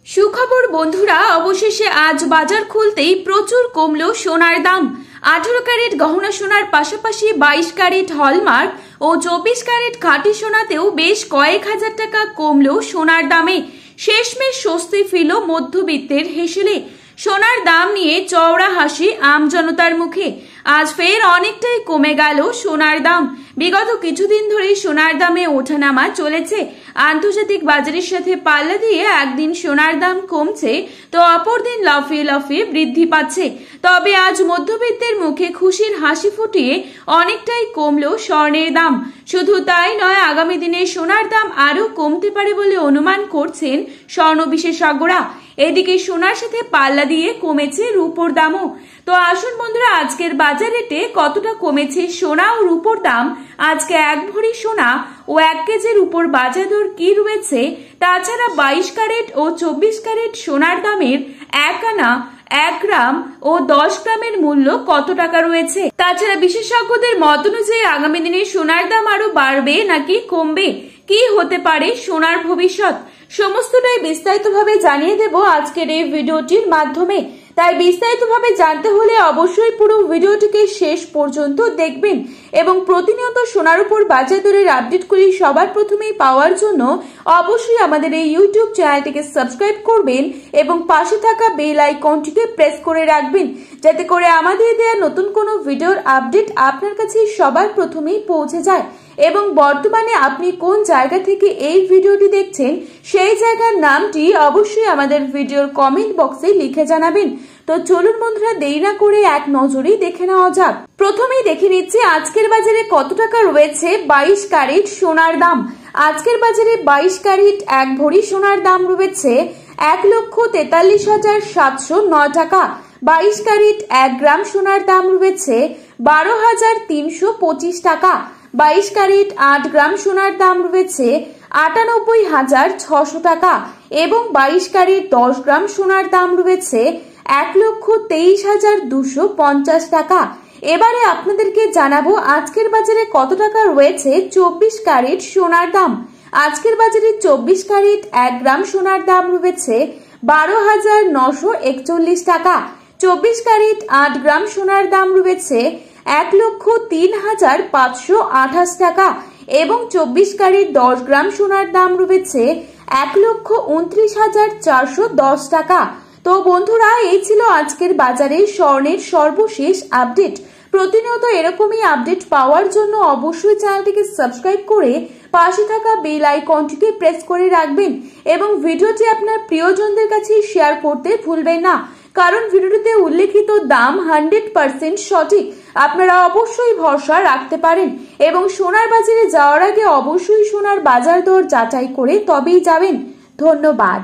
সুখবর বন্ধুরা, অবশেষে আজ বাজার খুলতেই প্রচুর কমলো সোনার দাম। 18 ক্যারেট গহনা সোনার পাশাপাশি 22 ক্যারেট হলমার্ক ও 24 ক্যারেট খাঁটি সোনাতেও বেশ কয়েক হাজার টাকা কমলো সোনার দামে। শেষমেশ স্বস্তি ফিরল মধ্যবিত্তের হেসেলে। সোনার দাম নিয়ে চওড়া হাসি আম জনতার মুখে। আজ ফের অনেকটাই কমে গেল সোনার দাম। বিগত কিছুদিন ধরেই সোনার দামে ওঠানামা চলেছে। আন্তর্জাতিক বাজারের সাথে পাল্লা দিয়ে একদিন সোনার দাম কমছে তো অপরদিন লাফিয়ে লাফিয়ে বৃদ্ধি পাচ্ছে। তবে আজ মধ্যবিত্তের মুখে খুশির হাসি ফুটিয়ে অনেকটাই কমলো স্বর্ণের দাম। শুধু তাই নয়, আগামী দিনে সোনার দাম আরো কমতে পারে বলে অনুমান করছেন স্বর্ণ বিশেষজ্ঞরা। এদিকে সোনার সাথে পাল্লা দিয়ে কমেছে রূপোর দামও। তো আসুন বন্ধুরা, আজকের বাজার রেটে কতটা কমেছে সোনা ও রূপোর দাম, আজকে 1 ভরি সোনা ও 1 কেজির উপর বাজার দর কি রয়েছে, তাছাড়া 22 ক্যারেট ও 24 ক্যারেট সোনার দামের 1 আনা, 1 গ্রাম ও 10 গ্রামের মূল্য কত টাকা রয়েছে। তাছাড়া বিশেষজ্ঞদের মত অনুযায়ী আগামী দিনে সোনার দাম আরো বাড়বে নাকি কমবে, কি হতে পারে সোনার ভবিষ্যৎ, সমস্তটাই বিস্তারিতভাবে জানিয়ে দেব আজকের এই ভিডিওটির মাধ্যমে। তাই বিস্তারিতভাবে জানতে হলে অবশ্যই পুরো ভিডিওটিকে শেষ পর্যন্ত দেখবেন এবং প্রতিনিয়ত সোনার উপর বাজার দরের আপডেটগুলি সবার প্রথমেই পাওয়ার জন্য অবশ্যই আমাদের এই ইউটিউব চ্যানেলটিকে সাবস্ক্রাইব করবেন এবং পাশে থাকা বেল আইকনটিকে প্রেস করে রাখবেন, যাতে করে আমাদের দেওয়া নতুন কোনো ভিডিওর আপডেট আপনার কাছে সবার প্রথমেই পৌঁছে যায়। এবং বর্তমানে আপনি কোন জায়গা থেকে এই ভিডিওটি দেখছেন সেই জায়গার নামটি অবশ্যই আমাদের ভিডিওর কমেন্ট বক্সে লিখে জানাবেন। তো চলুন বন্ধুরা, দেরি না করে এক নজরেই দেখে নেওয়া যাক। প্রথমেই দেখে নিচ্ছি আজকের বাজারে কত টাকা রয়েছে 22 ক্যারেট সোনার দাম। আজকের বাজারে 22 ক্যারেট 1 ভরি সোনার দাম রয়েছে 1,43,709 টাকা। 22 ক্যারেট 1 গ্রাম সোনার দাম রয়েছে 12,325 টাকা। 22 ক্যারেট 8 গ্রাম সোনার দাম রয়েছে 98,600 টাকা এবং 22 ক্যারেট 10 গ্রাম সোনার দাম রয়েছে 1,23,250 টাকা। এবারে আপনাদেরকে জানাবো আজকের বাজারে কত টাকা রয়েছে 24 ক্যারেট সোনার দাম। আজকের বাজারে 24 ক্যারেট 1 গ্রাম সোনার দাম রয়েছে 12,941 টাকা। 24 ক্যারেট 8 গ্রাম সোনার দাম রয়েছে 1,03,528 টাকা এবং 24 ক্যারেট 10 গ্রাম সোনার দাম রয়েছে 1,29,410 টাকা। তো বন্ধুরা, এই ছিল আজকের বাজারে স্বর্ণের সর্বশেষ আপডেট। প্রতিনিয়ত এরকমই আপডেট পাওয়ার জন্য অবশ্যই চ্যানেলটিকে সাবস্ক্রাইব করে পাশে থাকা বেল আইকনটিকে প্রেস করে রাখবেন এবং ভিডিওটি আপনার প্রিয়জনদের কাছে শেয়ার করতে ভুলবেন না, কারণ ভিডিওটিতে উল্লেখিত দাম 100% সঠিক। আপনারা অবশ্যই ভরসা রাখতে পারেন এবং সোনার বাজারে যাওয়ার আগে অবশ্যই সোনার বাজার দর যাচাই করে তবেই যাবেন। ধন্যবাদ।